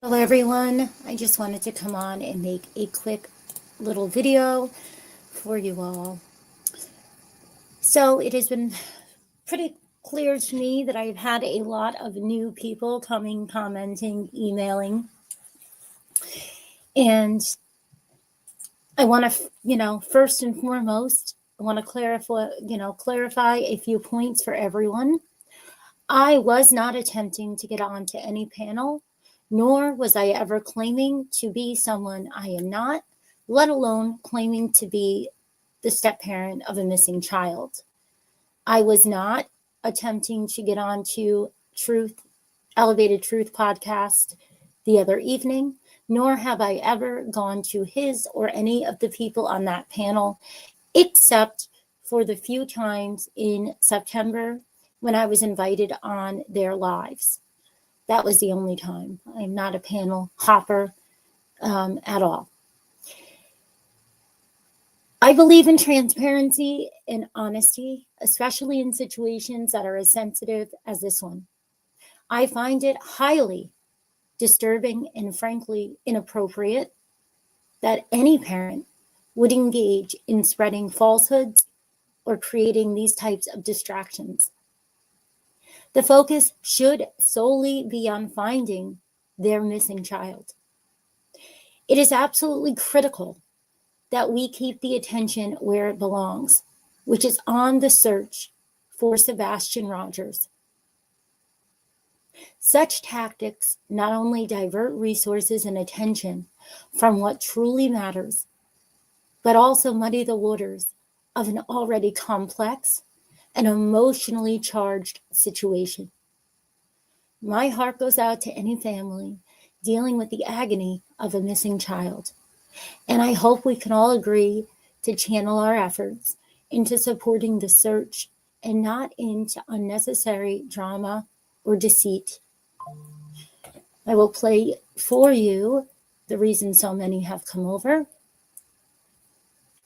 Hello everyone, I just wanted to come on and make a quick little video for you all. So it has been pretty clear to me that I've had a lot of new people coming, commenting, emailing, and I want to, first and foremost, I want to clarify a few points for everyone. I was not attempting to get onto any panel, nor was I ever claiming to be someone I am not, let alone claiming to be the step-parent of a missing child. I was not attempting to get onto Elevated Truth podcast the other evening, nor have I ever gone to his or any of the people on that panel, except for the few times in September when I was invited on their lives. That was the only time. I'm not a panel hopper at all. I believe in transparency and honesty, especially in situations that are as sensitive as this one. I find it highly disturbing and frankly inappropriate that any parent would engage in spreading falsehoods or creating these types of distractions. The focus should solely be on finding their missing child. It is absolutely critical that we keep the attention where it belongs, which is on the search for Sebastian Rogers. Such tactics not only divert resources and attention from what truly matters, but also muddy the waters of an already complex and emotionally charged situation. My heart goes out to any family dealing with the agony of a missing child. And I hope we can all agree to channel our efforts into supporting the search and not into unnecessary drama or deceit. I will play for you the reason so many have come over,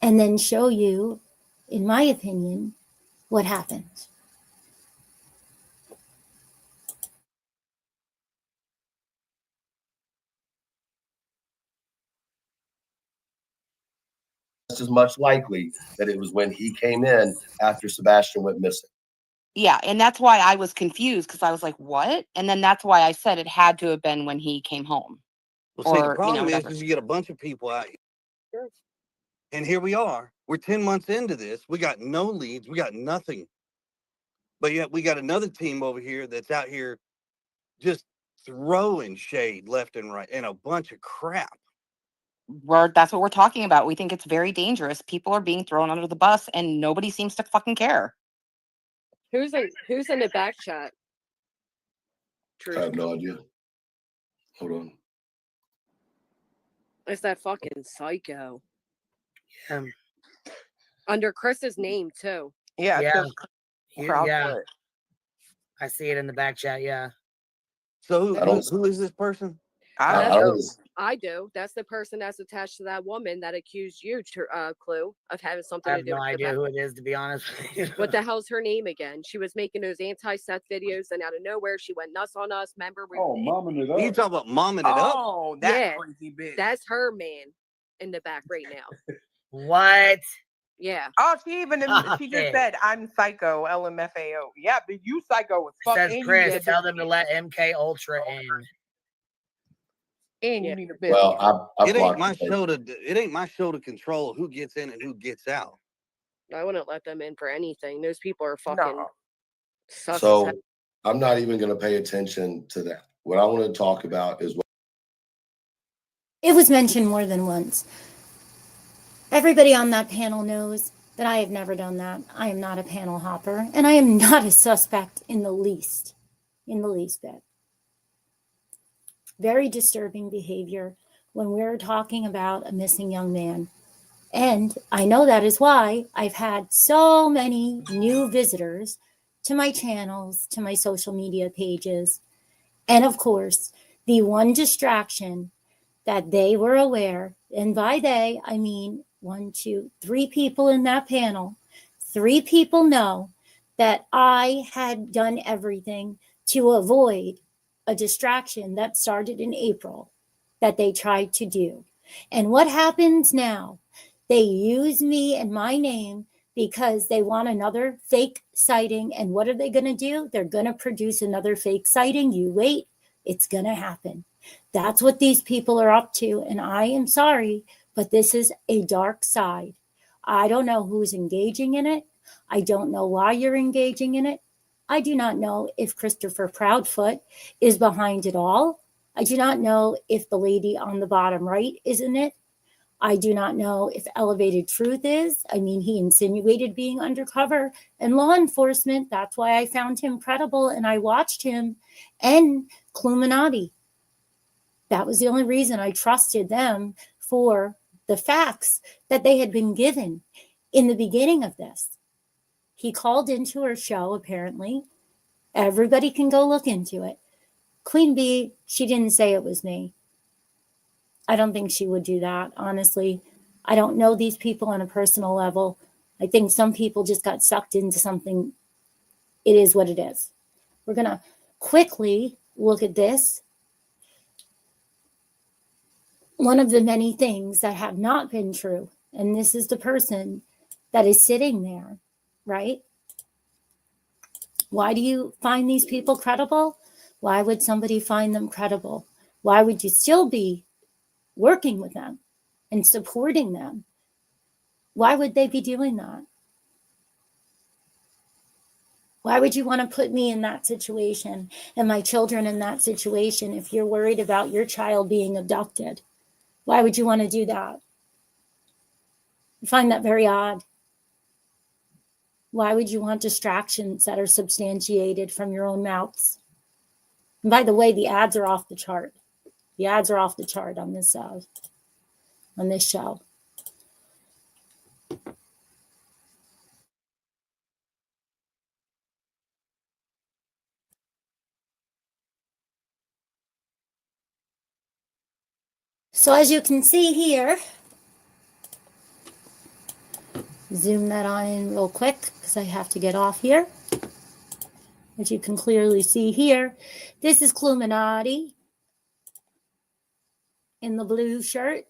and then show you, in my opinion, what happened. Just as much likely that it was when he came in after Sebastian went missing. Yeah, and that's why I was confused, because I was like, what? And then that's why I said it had to have been when he came home. Well, see, the problem is you get a bunch of people out here. And here we are. We're 10 months into this. We got no leads. We got nothing. But yet we got another team over here that's out here just throwing shade left and right and a bunch of crap. That's what we're talking about. We think it's very dangerous. People are being thrown under the bus and nobody seems to fucking care. Who's in the back chat? I have no idea. Hold on. It's that fucking psycho. Under Chris's name too. Yeah. Yeah. I see it in the back chat. Yeah. So who is this person? I do. That's the person that's attached to that woman that accused you, Clue, of having something to do with I have no idea who it is, to be honest. What the hell's her name again? She was making those anti-Seth videos, and out of nowhere, she went nuts on us. Remember? Momming it up. You talking about momming it up? Oh, that crazy bitch. That's her man in the back right now. What? Yeah. Oh, she just said, I'm psycho, LMFAO. Yeah, but you psycho as fuck. Says Chris, tell them to let MK Ultra in. And you need a bitch. Well, it ain't my show to control who gets in and who gets out. I wouldn't let them in for anything. Those people are fucking. So I'm not even going to pay attention to that. What I want to talk about is It was mentioned more than once. Everybody on that panel knows that I have never done that. I am not a panel hopper, and I am not a suspect in the least bit. Very disturbing behavior when we're talking about a missing young man. And I know that is why I've had so many new visitors to my channels, to my social media pages. And of course, the one distraction that they were aware, and by they, I mean 1, 2, 3 people in that panel, 3 people know that I had done everything to avoid a distraction that started in April that they tried to do. And what happens now? They use me and my name because they want another fake sighting. And what are they going to do? They're going to produce another fake sighting. You wait, it's going to happen. That's what these people are up to. And I am sorry, but this is a dark side. I don't know who's engaging in it. I don't know why you're engaging in it. I do not know if Christopher Proudfoot is behind it all. I do not know if the lady on the bottom right is in it. I do not know if Elevated Truth is. I mean, he insinuated being undercover and law enforcement. That's why I found him credible and I watched him, and Cluminati. That was the only reason I trusted them for the facts that they had been given in the beginning of this. He called into her show, apparently. Everybody can go look into it. Queen Bee, she didn't say it was me. I don't think she would do that, honestly. I don't know these people on a personal level. I think some people just got sucked into something. It is what it is. We're going to quickly look at this. One of the many things that have not been true, and this is the person that is sitting there, right? Why do you find these people credible? Why would somebody find them credible? Why would you still be working with them and supporting them? Why would they be doing that? Why would you want to put me in that situation and my children in that situation if you're worried about your child being abducted? Why would you want to do that? I find that very odd. Why would you want distractions that are substantiated from your own mouths? And by the way, the ads are off the chart. The ads are off the chart on this show. So as you can see here, zoom that on in real quick because I have to get off here. As you can clearly see here, this is Cluminati in the blue shirt.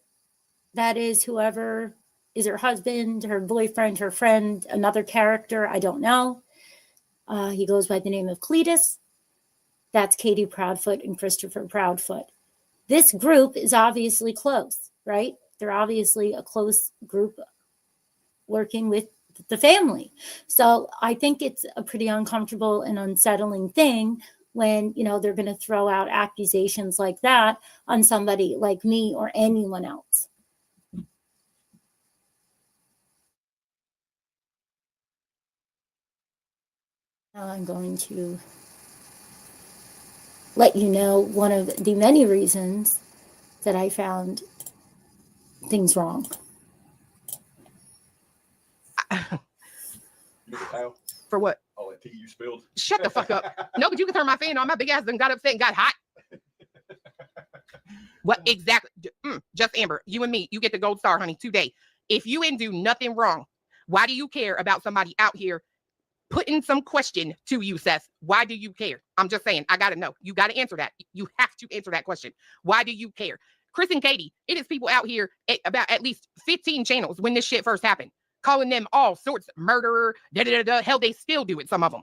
That is whoever is her husband, her boyfriend, her friend, another character, I don't know. He goes by the name of Cletus. That's Katie Proudfoot and Christopher Proudfoot. This group is obviously close, right? They're obviously a close group working with the family. So I think it's a pretty uncomfortable and unsettling thing when, they're going to throw out accusations like that on somebody like me or anyone else. Now I'm going to let you know one of the many reasons that I found things wrong. For what? Oh, that tea you spilled. Shut the fuck up. No, but you can turn my fan on. My big ass done got upset and got hot. What exactly? Just Amber, you and me, you get the gold star, honey, today. If you didn't do nothing wrong, why do you care about somebody out here putting some question to you, Seth? Why do you care? I'm just saying, I got to know. You got to answer that. You have to answer that question. Why do you care? Chris and Katie, it is people out here about at least 15 channels when this shit first happened, calling them all sorts of murderer, Hell, they still do it, some of them.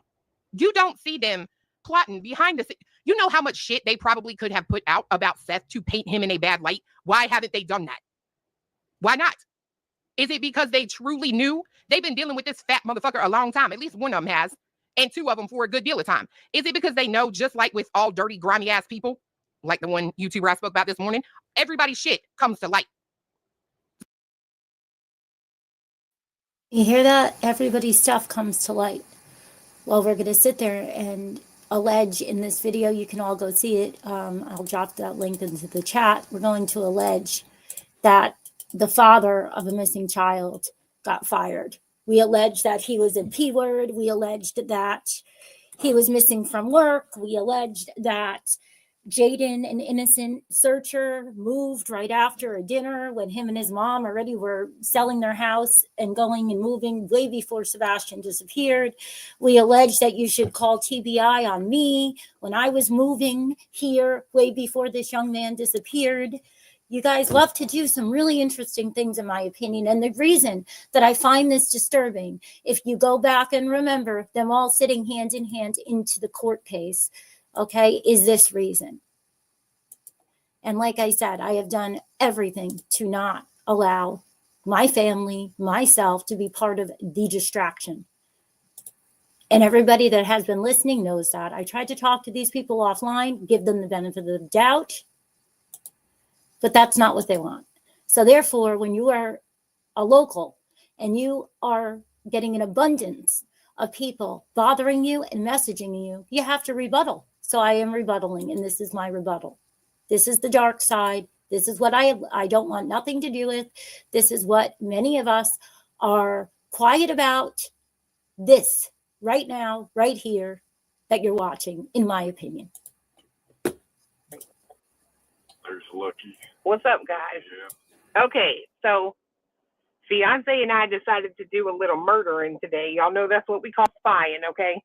You don't see them plotting behind the scenes. You know how much shit they probably could have put out about Seth to paint him in a bad light? Why haven't they done that? Why not? Is it because they truly knew? They've been dealing with this fat motherfucker a long time. At least one of them has. And two of them for a good deal of time. Is it because they know, just like with all dirty, grimy ass people, like the one YouTuber I spoke about this morning, everybody's shit comes to light. You hear that? Everybody's stuff comes to light. Well, we're going to sit there and allege in this video, you can all go see it. I'll drop that link into the chat. We're going to allege that the father of a missing child got fired. We allege that he was a P-word. We alleged that he was missing from work. We alleged that Jaden, an innocent searcher, moved right after a dinner when him and his mom already were selling their house and going and moving way before Sebastian disappeared. We allege that you should call TBI on me when I was moving here way before this young man disappeared. You guys love to do some really interesting things, in my opinion. And the reason that I find this disturbing, if you go back and remember them all sitting hand in hand into the court case, okay, is this reason. And like I said, I have done everything to not allow my family, myself, to be part of the distraction. And everybody that has been listening knows that. I tried to talk to these people offline, give them the benefit of the doubt, but that's not what they want. So therefore, when you are a local and you are getting an abundance of people bothering you and messaging you, you have to rebuttal. So I am rebuttaling, and this is my rebuttal. This is the dark side. This is what I don't want nothing to do with. This is what many of us are quiet about. This right now, right here, that you're watching, in my opinion. There's Lucky. What's up, guys? Yeah. Okay, so fiance and I decided to do a little murdering today. Y'all know that's what we call spying, okay?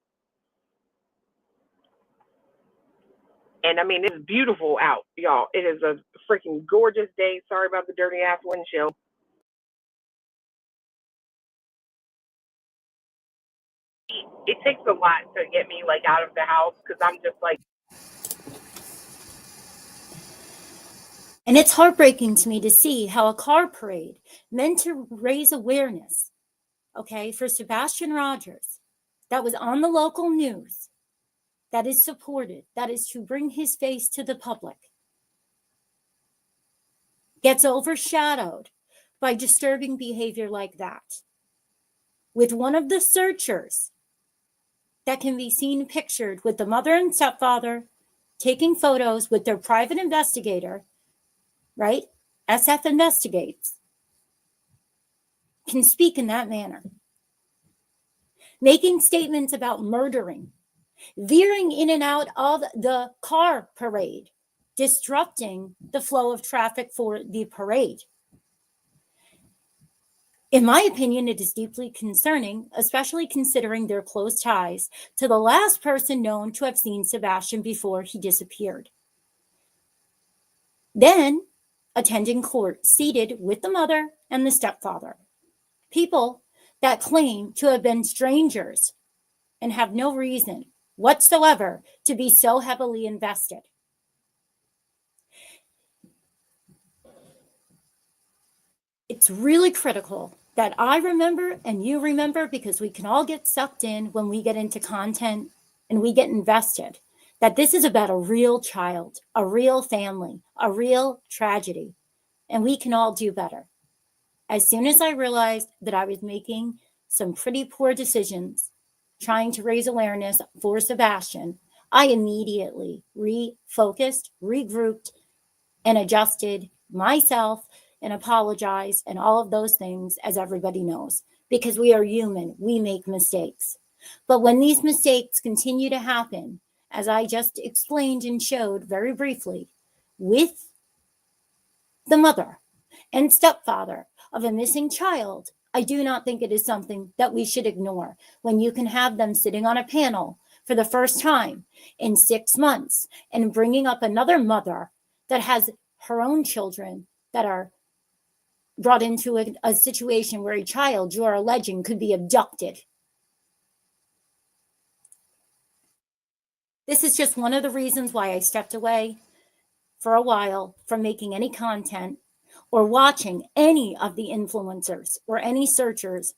And I mean, it's beautiful out, y'all. It is a freaking gorgeous day. Sorry about the dirty ass windshield. It takes a lot to get me like out of the house because I'm just like. And it's heartbreaking to me to see how a car parade meant to raise awareness, okay, for Sebastian Rogers, that was on the local news, that is supported, that is to bring his face to the public, gets overshadowed by disturbing behavior like that. With one of the searchers that can be seen pictured with the mother and stepfather taking photos with their private investigator, right? SF Investigates, can speak in that manner. Making statements about murdering, veering in and out of the car parade, disrupting the flow of traffic for the parade. In my opinion, it is deeply concerning, especially considering their close ties to the last person known to have seen Sebastian before he disappeared. Then, attending court, seated with the mother and the stepfather. People that claim to have been strangers and have no reason whatsoever to be so heavily invested. It's really critical that I remember and you remember, because we can all get sucked in when we get into content and we get invested, that this is about a real child, a real family, a real tragedy, and we can all do better. As soon as I realized that I was making some pretty poor decisions trying to raise awareness for Sebastian, I immediately refocused, regrouped, and adjusted myself and apologized and all of those things, as everybody knows, because we are human. We make mistakes. But when these mistakes continue to happen, as I just explained and showed very briefly, with the mother and stepfather of a missing child, I do not think it is something that we should ignore when you can have them sitting on a panel for the first time in 6 months and bringing up another mother that has her own children that are brought into a situation where a child you are alleging could be abducted. This is just one of the reasons why I stepped away for a while from making any content or watching any of the influencers or any searchers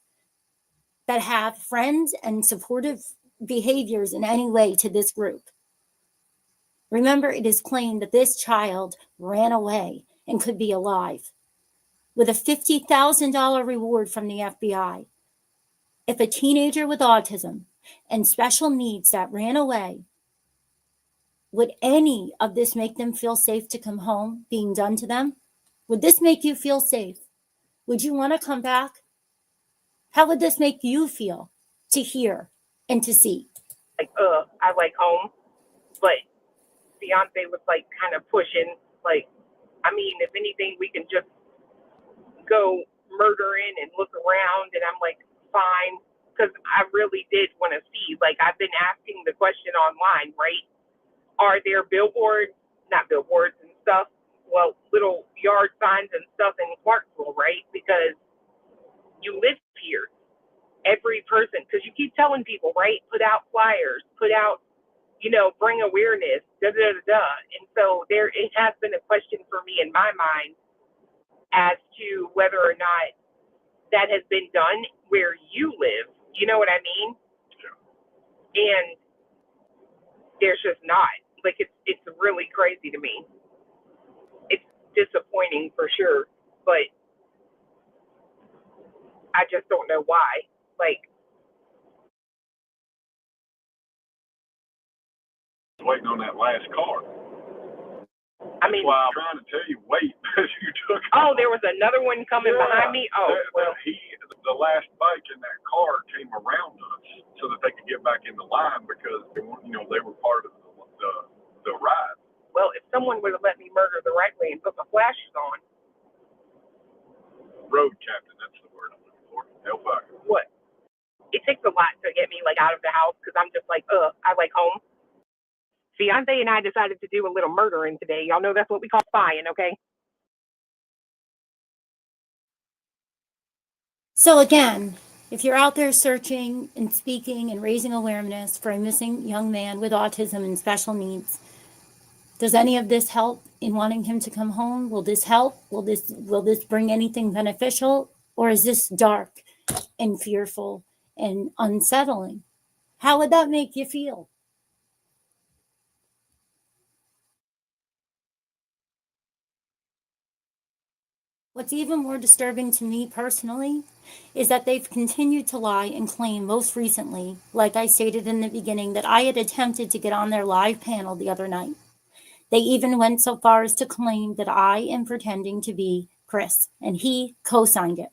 that have friends and supportive behaviors in any way to this group. Remember, it is claimed that this child ran away and could be alive, with a $50,000 reward from the FBI. If a teenager with autism and special needs that ran away, would any of this make them feel safe to come home being done to them? Would this make you feel safe? Would you want to come back? How would this make you feel to hear and to see? Like, I like home, but fiance was like kind of pushing, like, I mean, if anything, we can just go murdering and look around. And I'm like, fine, because I really did want to see. Like, I've been asking the question online, right? Are there billboards, not billboards and stuff, well, little yard signs and stuff in Clarksville, right? Because you live here. Every person, because you keep telling people, right? Put out flyers, put out, you know, bring awareness, da da da da. And so it has been a question for me in my mind as to whether or not that has been done where you live. You know what I mean? And there's just not. Like, it's really crazy to me. It's disappointing for sure, but I just don't know why. Like, waiting on that last car. I mean, That's why I'm trying to tell you, wait, because you took. Oh, there was another one coming behind me. Oh, well, the last bike in that car came around us so that they could get back in the line because they were part of the ride. Well, if someone would have let me murder the right way and put my flashes on. Road captain, that's the word I'm looking for. Hellfire. What? It takes a lot to get me like out of the house because I'm just like, I like home. Fiance and I decided to do a little murdering today. Y'all know that's what we call spying, okay? So again, if you're out there searching and speaking and raising awareness for a missing young man with autism and special needs, does any of this help in wanting him to come home? Will this help? Will this bring anything beneficial? Or is this dark and fearful and unsettling? How would that make you feel? What's even more disturbing to me personally is that they've continued to lie and claim most recently, like I stated in the beginning, that I had attempted to get on their live panel the other night. They even went so far as to claim that I am pretending to be Chris, and he co-signed it.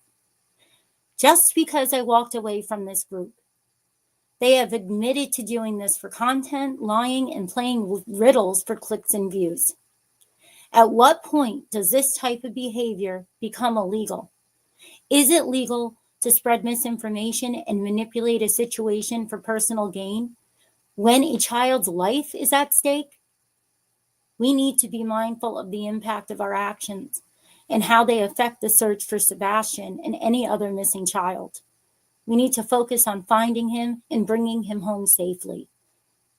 Just because I walked away from this group. They have admitted to doing this for content, lying, and playing riddles for clicks and views. At what point does this type of behavior become illegal? Is it legal to spread misinformation and manipulate a situation for personal gain when a child's life is at stake? We need to be mindful of the impact of our actions and how they affect the search for Sebastian and any other missing child. We need to focus on finding him and bringing him home safely.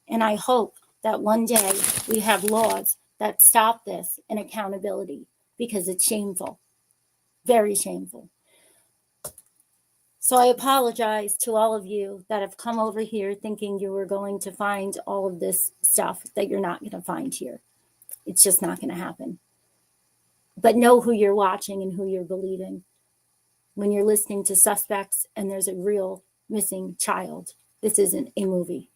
And I hope that one day we have laws that stop this and accountability, because it's shameful, very shameful. So I apologize to all of you that have come over here thinking you were going to find all of this stuff that you're not going to find here. It's just not going to happen. But know who you're watching and who you're believing when you're listening to suspects and there's a real missing child. This isn't a movie.